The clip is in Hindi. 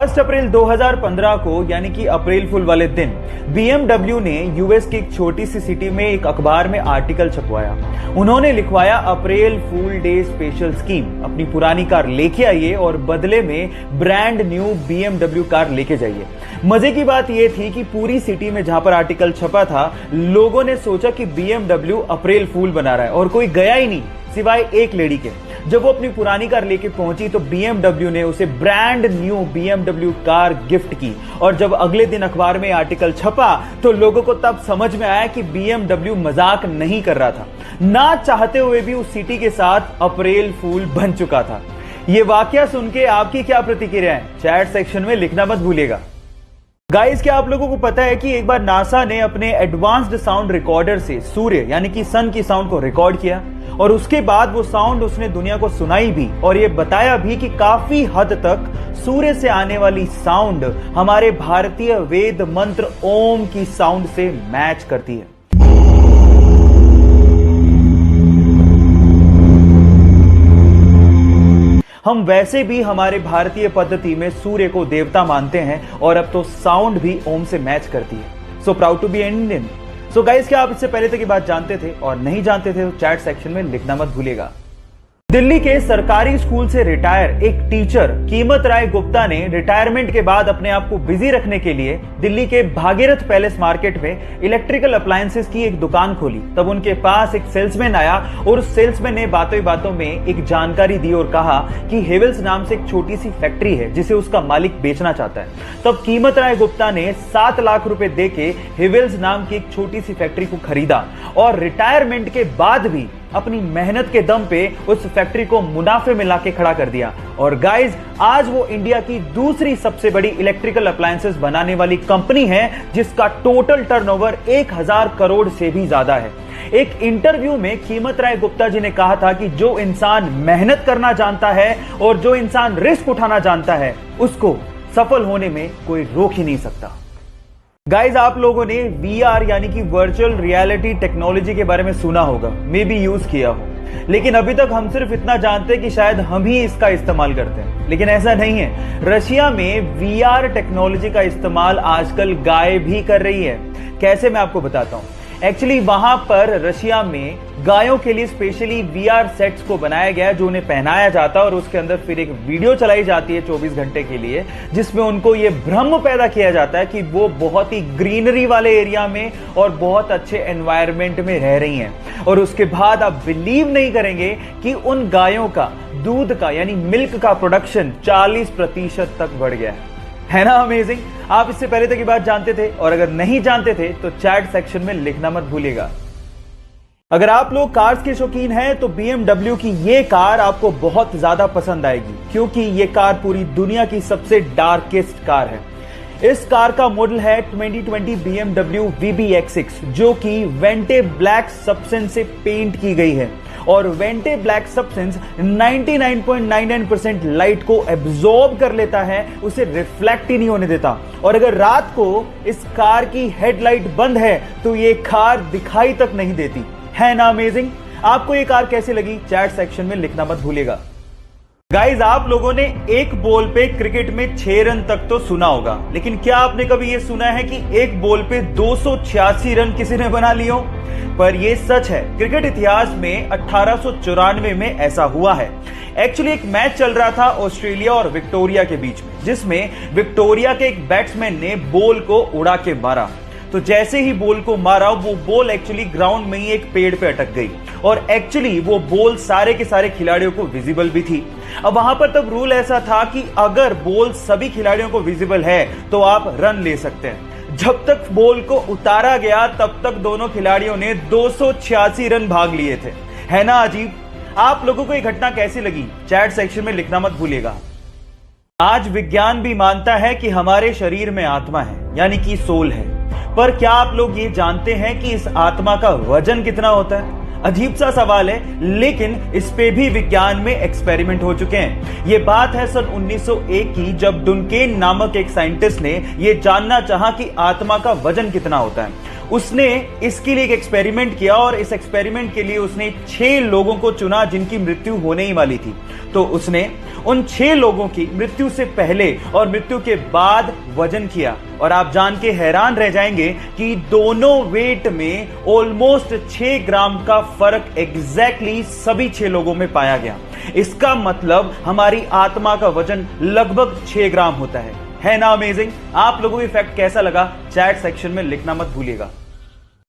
1 अप्रैल 2015 को यानी कि अप्रैल फुल वाले दिन BMW ने यूएस की एक छोटी सी सिटी में एक अखबार में आर्टिकल छपवाया। उन्होंने लिखवाया अप्रैल फूल डे स्पेशल स्कीम, अपनी पुरानी कार लेके आइए और बदले में ब्रांड न्यू BMW कार लेके जाइए। मजे की बात यह थी कि पूरी सिटी में जहां पर आर्टिकल छपा था, लोगों ने सोचा कि BMW अप्रैल फूल बना रहा है और कोई गया ही नहीं सिवाय एक लेडी के। जब वो अपनी पुरानी कार लेके पहुंची तो BMW ने उसे brand new BMW car gift की। और जब अगले दिन अखबार में आर्टिकल छपा तो लोगों को तब समझ में आया कि BMW मजाक नहीं कर रहा था, ना चाहते हुए भी उस सिटी के साथ अप्रैल फूल बन चुका था। ये वाकया सुन के आपकी क्या प्रतिक्रिया है, चैट सेक्शन में लिखना मत भूलिएगा। गाइस, क्या आप लोगों को पता है कि एक बार नासा ने अपने एडवांस्ड साउंड रिकॉर्डर से सूर्य यानी कि सन की साउंड को रिकॉर्ड किया और उसके बाद वो साउंड उसने दुनिया को सुनाई भी और ये बताया भी कि काफी हद तक सूर्य से आने वाली साउंड हमारे भारतीय वेद मंत्र ओम की साउंड से मैच करती है। हम वैसे भी हमारे भारतीय पद्धति में सूर्य को देवता मानते हैं और अब तो साउंड भी ओम से मैच करती है। So proud to be Indian. So guys, क्या आप इससे पहले तक ये बात जानते थे और नहीं जानते थे तो चैट सेक्शन में लिखना मत भूलिएगा। दिल्ली के सरकारी स्कूल से रिटायर एक टीचर कीमत राय गुप्ता ने रिटायरमेंट के बाद अपने आप को बिजी रखने के लिए दिल्ली के भागीरथ पैलेस मार्केट में इलेक्ट्रिकल अप्लायंसेस की एक दुकान खोली। तब उनके पास एक सेल्समैन आया और उस सेल्समैन ने बातों बातों में एक जानकारी दी और कहा कि हेवल्स नाम से एक छोटी सी फैक्ट्री है जिसे उसका मालिक बेचना चाहता है। तब कीमत राय गुप्ता ने 7 लाख रुपए देके हेवल्स नाम की एक छोटी सी फैक्ट्री को खरीदा और रिटायरमेंट के बाद भी अपनी मेहनत के दम पे उस फैक्ट्री को मुनाफे में लाके खड़ा कर दिया। और गाइज, आज वो इंडिया की दूसरी सबसे बड़ी इलेक्ट्रिकल अप्लायंसेस बनाने वाली कंपनी है जिसका टोटल टर्नओवर 1000 करोड़ से भी ज्यादा है। एक इंटरव्यू में कीमत राय गुप्ता जी ने कहा था कि जो इंसान मेहनत करना जानता है और जो इंसान रिस्क उठाना जानता है उसको सफल होने में कोई रोक ही नहीं सकता। गाइज, आप लोगों ने VR यानी कि वर्चुअल रियलिटी टेक्नोलॉजी के बारे में सुना होगा, मे बी यूज किया हो, लेकिन अभी तक हम सिर्फ इतना जानते हैं कि शायद हम ही इसका इस्तेमाल करते हैं, लेकिन ऐसा नहीं है। रशिया में VR टेक्नोलॉजी का इस्तेमाल आजकल गाय भी कर रही है। कैसे, मैं आपको बताता हूं। एक्चुअली वहां पर रशिया में गायों के लिए स्पेशली VR सेट्स को बनाया गया जो उन्हें पहनाया जाता है और उसके अंदर फिर एक वीडियो चलाई जाती है 24 घंटे के लिए, जिसमें उनको ये भ्रम पैदा किया जाता है कि वो बहुत ही ग्रीनरी वाले एरिया में और बहुत अच्छे एनवायरनमेंट में रह रही हैं। और उसके बाद आप बिलीव नहीं करेंगे कि उन गायों का दूध का यानी मिल्क का प्रोडक्शन 40% तक बढ़ गया है ना अमेजिंग। आप इससे पहले तक ये बात जानते थे और अगर नहीं जानते थे तो चैट सेक्शन में लिखना मत भूलिएगा। अगर आप लोग कार्स के शौकीन हैं तो BMW की ये कार आपको बहुत ज्यादा पसंद आएगी क्योंकि ये कार पूरी दुनिया की सबसे डार्केस्ट कार है। इस कार का मॉडल है 2020 BMW VBX6 जो कि वेंटे ब्लैक सब्सटेंस से पेंट की गई है और वेंटे ब्लैक सब्सटेंस 99.99% लाइट को एब्जॉर्ब कर लेता है, उसे रिफ्लेक्ट ही नहीं होने देता। और अगर रात को इस कार की हेडलाइट बंद है तो ये कार दिखाई तक नहीं देती, है ना अमेजिंग। आपको ये कार कैसी लगी, चैट सेक्शन में लिखना मत भूलिएगा। गाइज, आप लोगों ने एक बॉल पे क्रिकेट में 6 रन तक तो सुना होगा, लेकिन क्या आपने कभी यह सुना है कि एक बॉल पे 286 रन किसी ने बना लिए हो? पर यह सच है, क्रिकेट इतिहास में 1894 में ऐसा हुआ है। एक्चुअली एक मैच चल रहा था ऑस्ट्रेलिया और विक्टोरिया के बीच में, जिसमें विक्टोरिया के एक बैट्समैन ने बॉल को उड़ा के मारा। तो जैसे ही बॉल को मारा वो बॉल एक्चुअली ग्राउंड में ही एक पेड़ पे अटक गई और एक्चुअली वो बॉल सारे के सारे खिलाड़ियों को विजिबल भी थी। अब वहां पर तब रूल ऐसा था कि अगर बॉल सभी खिलाड़ियों को विजिबल है तो आप रन ले सकते हैं। जब तक बॉल को उतारा गया तब तक दोनों खिलाड़ियों ने 286 रन भाग लिए थे, है ना अजीब। आप लोगों को ये घटना कैसी लगी, चैट सेक्शन में लिखना मत भूलिएगा। आज विज्ञान भी मानता है कि हमारे शरीर में आत्मा है यानी कि सोल है, पर क्या आप लोग ये जानते हैं कि इस आत्मा का वजन कितना होता है? अजीब सा सवाल है, लेकिन इस पे भी विज्ञान में एक्सपेरिमेंट हो चुके हैं। ये बात है सन 1901 की, जब डुनकेन नामक एक साइंटिस्ट ने यह जानना चाहा कि आत्मा का वजन कितना होता है। उसने इसके लिए एक एक्सपेरिमेंट किया और इस एक्सपेरिमेंट के लिए उसने 6 लोगों को चुना जिनकी मृत्यु होने ही वाली थी। तो उसने उन 6 लोगों की मृत्यु से पहले और मृत्यु के बाद वजन किया और आप जान के हैरान रह जाएंगे कि दोनों वेट में ऑलमोस्ट 6 ग्राम का फर्क एग्जैक्टली सभी 6 लोगों में पाया गया। इसका मतलब हमारी आत्मा का वजन लगभग 6 ग्राम होता है ना अमेजिंग? आप लोगों को फैक्ट कैसा लगा चैट सेक्शन में लिखना मत भूलिएगा।